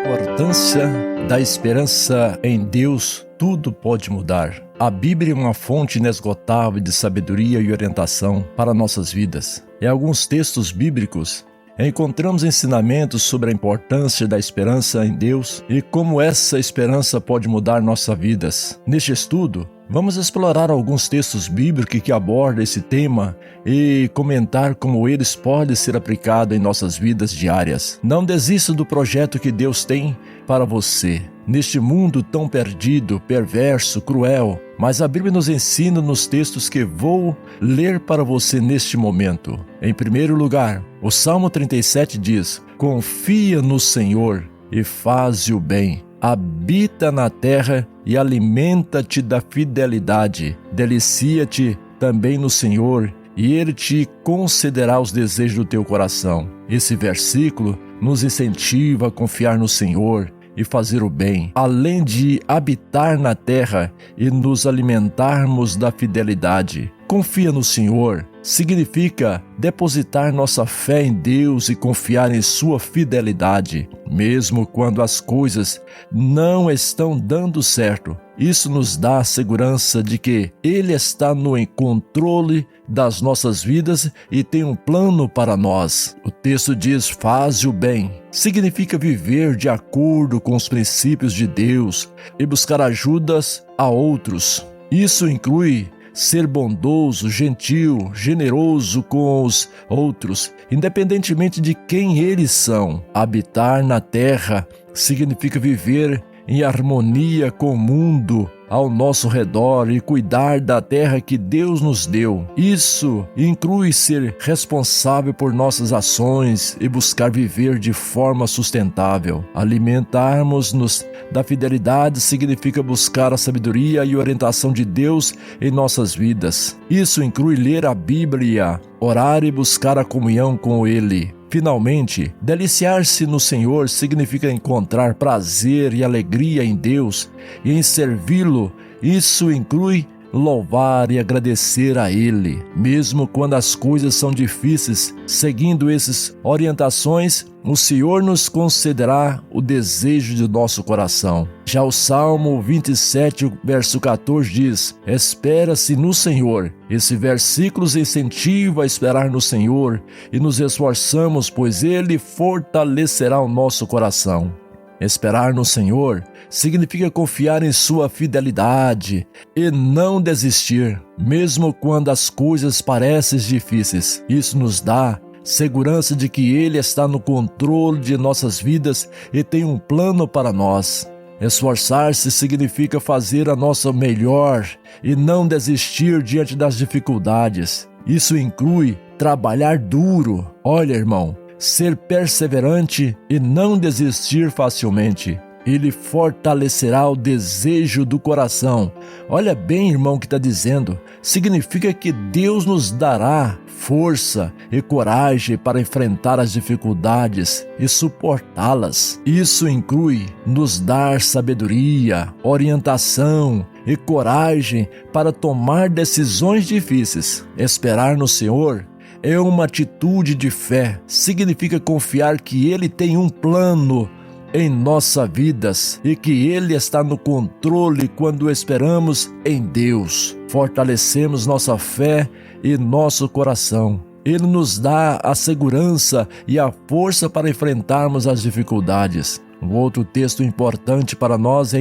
importância da esperança em Deus, tudo pode mudar. A Bíblia é uma fonte inesgotável de sabedoria e orientação para nossas vidas. Em alguns textos bíblicos, encontramos ensinamentos sobre a importância da esperança em Deus e como essa esperança pode mudar nossas vidas. Neste estudo, vamos explorar alguns textos bíblicos que abordam esse tema e comentar como eles podem ser aplicados em nossas vidas diárias. Não desista do projeto que Deus tem para você. Neste mundo tão perdido, perverso, cruel, mas a Bíblia nos ensina nos textos que vou ler para você neste momento. Em primeiro lugar, o Salmo 37 diz: confia no Senhor e faze o bem. Habita na terra e alimenta-te da fidelidade. Delicia-te também no Senhor e Ele te concederá os desejos do teu coração. Esse versículo nos incentiva a confiar no Senhor e fazer o bem, além de habitar na terra e nos alimentarmos da fidelidade. Confia no Senhor significa depositar nossa fé em Deus e confiar em sua fidelidade, mesmo quando as coisas não estão dando certo. Isso nos dá a segurança de que Ele está no controle das nossas vidas e tem um plano para nós. O texto diz: faze o bem. Significa viver de acordo com os princípios de Deus e buscar ajudas a outros. Isso inclui ser bondoso, gentil, generoso com os outros, independentemente de quem eles são. Habitar na terra significa viver em harmonia com o mundo ao nosso redor e cuidar da terra que Deus nos deu. Isso inclui ser responsável por nossas ações e buscar viver de forma sustentável. Alimentarmos-nos da fidelidade significa buscar a sabedoria e orientação de Deus em nossas vidas. Isso inclui ler a Bíblia, orar e buscar a comunhão com Ele. Finalmente, deliciar-se no Senhor significa encontrar prazer e alegria em Deus e em servi-lo. Isso inclui louvar e agradecer a Ele, mesmo quando as coisas são difíceis. Seguindo essas orientações, o Senhor nos concederá o desejo de nosso coração. Já o Salmo 27, verso 14 diz: espera-se no Senhor. Esse versículo nos incentiva a esperar no Senhor e nos esforçamos, pois Ele fortalecerá o nosso coração. Esperar no Senhor significa confiar em sua fidelidade e não desistir, mesmo quando as coisas parecem difíceis. Isso nos dá segurança de que Ele está no controle de nossas vidas e tem um plano para nós. Esforçar-se significa fazer a nossa melhor e não desistir diante das dificuldades. Isso inclui trabalhar duro. Olha, irmão, ser perseverante e não desistir facilmente. Ele fortalecerá o desejo do coração. Olha bem, irmão, o que está dizendo. Significa que Deus nos dará força e coragem para enfrentar as dificuldades e suportá-las. Isso inclui nos dar sabedoria, orientação e coragem para tomar decisões difíceis. Esperar no Senhor é uma atitude de fé. Significa confiar que Ele tem um plano em nossas vidas e que Ele está no controle quando esperamos em Deus. Fortalecemos nossa fé e nosso coração. Ele nos dá a segurança e a força para enfrentarmos as dificuldades. Um outro texto importante para nós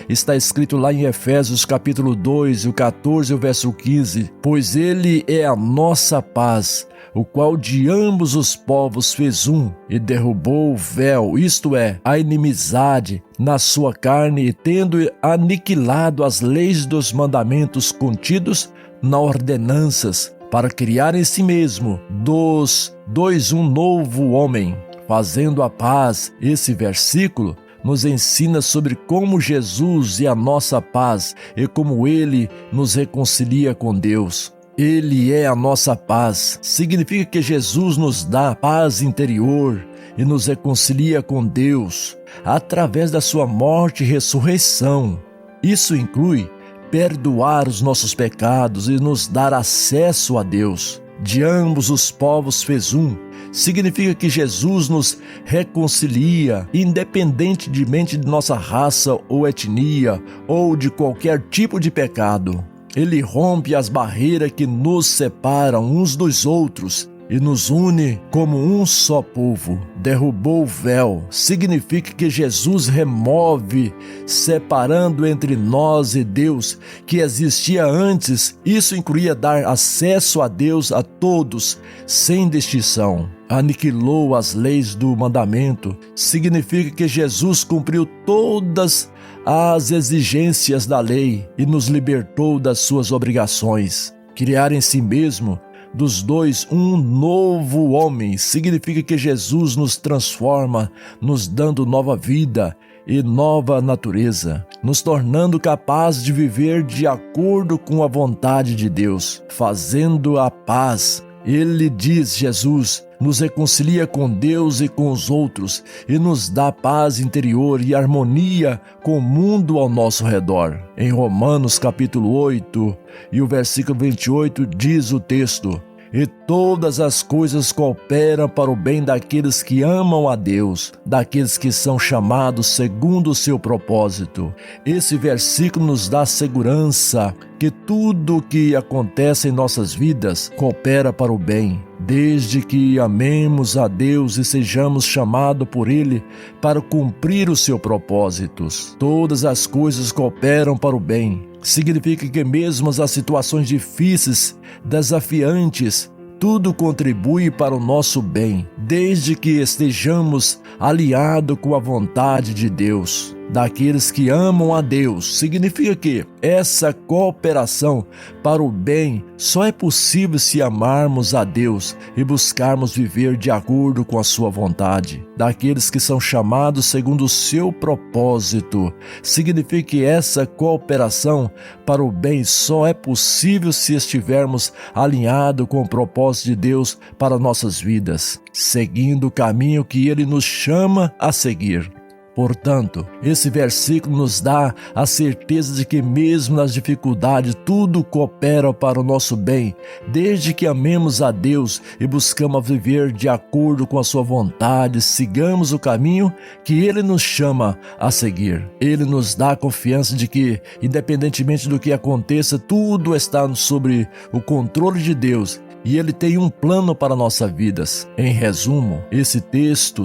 está escrito lá em Efésios capítulo 2, o 14 e o verso 15. Pois Ele é a nossa paz, o qual de ambos os povos fez um, e derrubou o véu, isto é, a inimizade, na sua carne, e tendo aniquilado as leis dos mandamentos contidos na ordenanças, para criar em si mesmo dos dois um novo homem, fazendo a paz. Esse versículo nos ensina sobre como Jesus é a nossa paz e como Ele nos reconcilia com Deus. Ele é a nossa paz. Significa que Jesus nos dá paz interior e nos reconcilia com Deus através da sua morte e ressurreição. Isso inclui perdoar os nossos pecados e nos dar acesso a Deus. De ambos os povos fez um. significa que Jesus nos reconcilia, independentemente de nossa raça ou etnia ou de qualquer tipo de pecado. Ele rompe as barreiras que nos separam uns dos outros e nos une como um só povo. Derrubou o véu significa que Jesus remove, separando entre nós e Deus, que existia antes. Isso incluía dar acesso a Deus a todos, sem distinção. Aniquilou as leis do mandamento significa que Jesus cumpriu todas as exigências da lei e nos libertou das suas obrigações. Criar em si mesmo dos dois um novo homem significa que Jesus nos transforma, nos dando nova vida e nova natureza, nos tornando capazes de viver de acordo com a vontade de Deus, fazendo a paz. Ele diz, Jesus, nos reconcilia com Deus e com os outros e nos dá paz interior e harmonia com o mundo ao nosso redor. Em Romanos capítulo 8 e o versículo 28 diz o texto: e todas as coisas cooperam para o bem daqueles que amam a Deus, daqueles que são chamados segundo o seu propósito. Esse versículo nos dá segurança que tudo o que acontece em nossas vidas coopera para o bem, desde que amemos a Deus e sejamos chamados por Ele para cumprir os seus propósitos. Todas as coisas cooperam para o bem. Significa que mesmo as situações difíceis, desafiantes, tudo contribui para o nosso bem, desde que estejamos alinhados com a vontade de Deus. Daqueles que amam a Deus, significa que essa cooperação para o bem só é possível se amarmos a Deus e buscarmos viver de acordo com a sua vontade. Daqueles que são chamados segundo o seu propósito, significa que essa cooperação para o bem só é possível se estivermos alinhados com o propósito de Deus para nossas vidas, seguindo o caminho que Ele nos chama a seguir. Portanto, esse versículo nos dá a certeza de que mesmo nas dificuldades tudo coopera para o nosso bem, desde que amemos a Deus e buscamos viver de acordo com a sua vontade, sigamos o caminho que Ele nos chama a seguir. Ele nos dá a confiança de que, independentemente do que aconteça, tudo está sob o controle de Deus e Ele tem um plano para nossas vidas. Em resumo, esse texto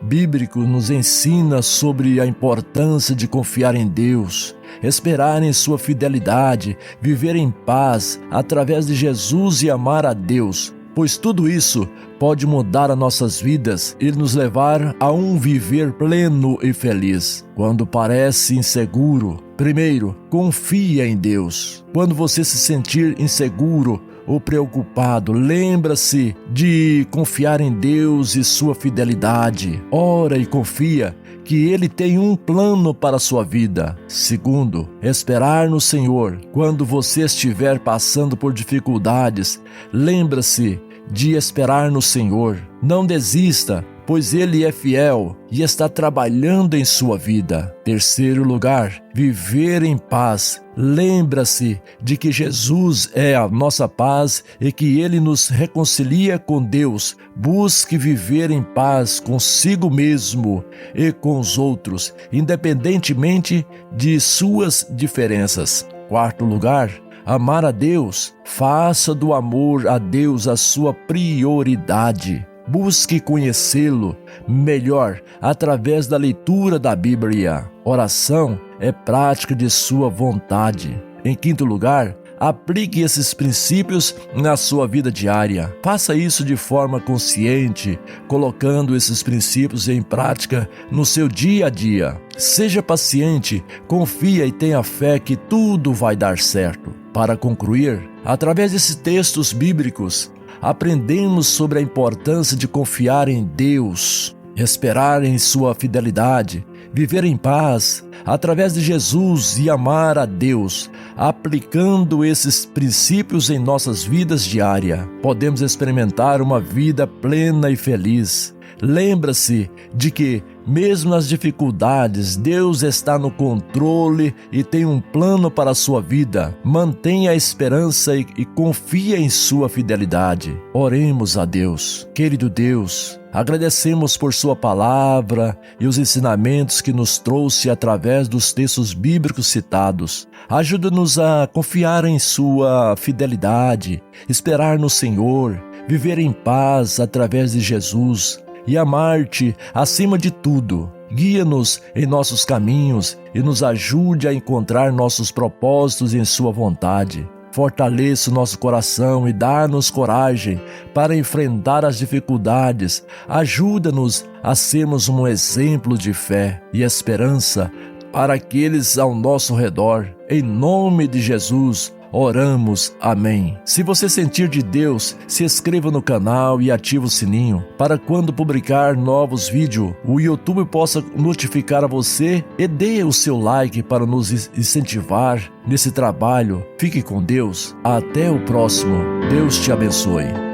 bíblico nos ensina sobre a importância de confiar em Deus, esperar em sua fidelidade, viver em paz através de Jesus e amar a Deus, pois tudo isso pode mudar as nossas vidas e nos levar a um viver pleno e feliz. Quando parece inseguro, primeiro, confia em Deus. Quando você se sentir inseguro ou preocupado, lembra-se de confiar em Deus e sua fidelidade. Ora e confia que Ele tem um plano para a sua vida. Segundo, esperar no Senhor. Quando você estiver passando por dificuldades, lembra-se de esperar no Senhor. Não desista, pois Ele é fiel e está trabalhando em sua vida. Terceiro lugar, viver em paz. Lembra-se de que Jesus é a nossa paz e que Ele nos reconcilia com Deus. Busque viver em paz consigo mesmo e com os outros, independentemente de suas diferenças. Quarto lugar, amar a Deus. Faça do amor a Deus a sua prioridade. Busque conhecê-lo melhor através da leitura da Bíblia. Oração é prática de sua vontade. Em quinto lugar, aplique esses princípios na sua vida diária. Faça isso de forma consciente, colocando esses princípios em prática no seu dia a dia. Seja paciente, confia e tenha fé que tudo vai dar certo. Para concluir, através desses textos bíblicos, aprendemos sobre a importância de confiar em Deus, esperar em sua fidelidade, viver em paz através de Jesus e amar a Deus. Aplicando esses princípios em nossas vidas diárias, podemos experimentar uma vida plena e feliz. lembra-se de que, mesmo nas dificuldades, Deus está no controle e tem um plano para a sua vida. Mantenha a esperança e confia em sua fidelidade. Oremos a Deus. Querido Deus, agradecemos por sua palavra e os ensinamentos que nos trouxe através dos textos bíblicos citados. Ajuda-nos a confiar em sua fidelidade, esperar no Senhor, viver em paz através de Jesus e amar-te acima de tudo. Guia-nos em nossos caminhos e nos ajude a encontrar nossos propósitos em sua vontade. Fortaleça o nosso coração e dá-nos coragem para enfrentar as dificuldades. Ajuda-nos a sermos um exemplo de fé e esperança para aqueles ao nosso redor. Em nome de Jesus, oramos. Amém. Se você sentir de Deus, se inscreva no canal e ative o sininho para quando publicar novos vídeos, o YouTube possa notificar a você, e dê o seu like para nos incentivar nesse trabalho. Fique com Deus. Até o próximo. Deus te abençoe.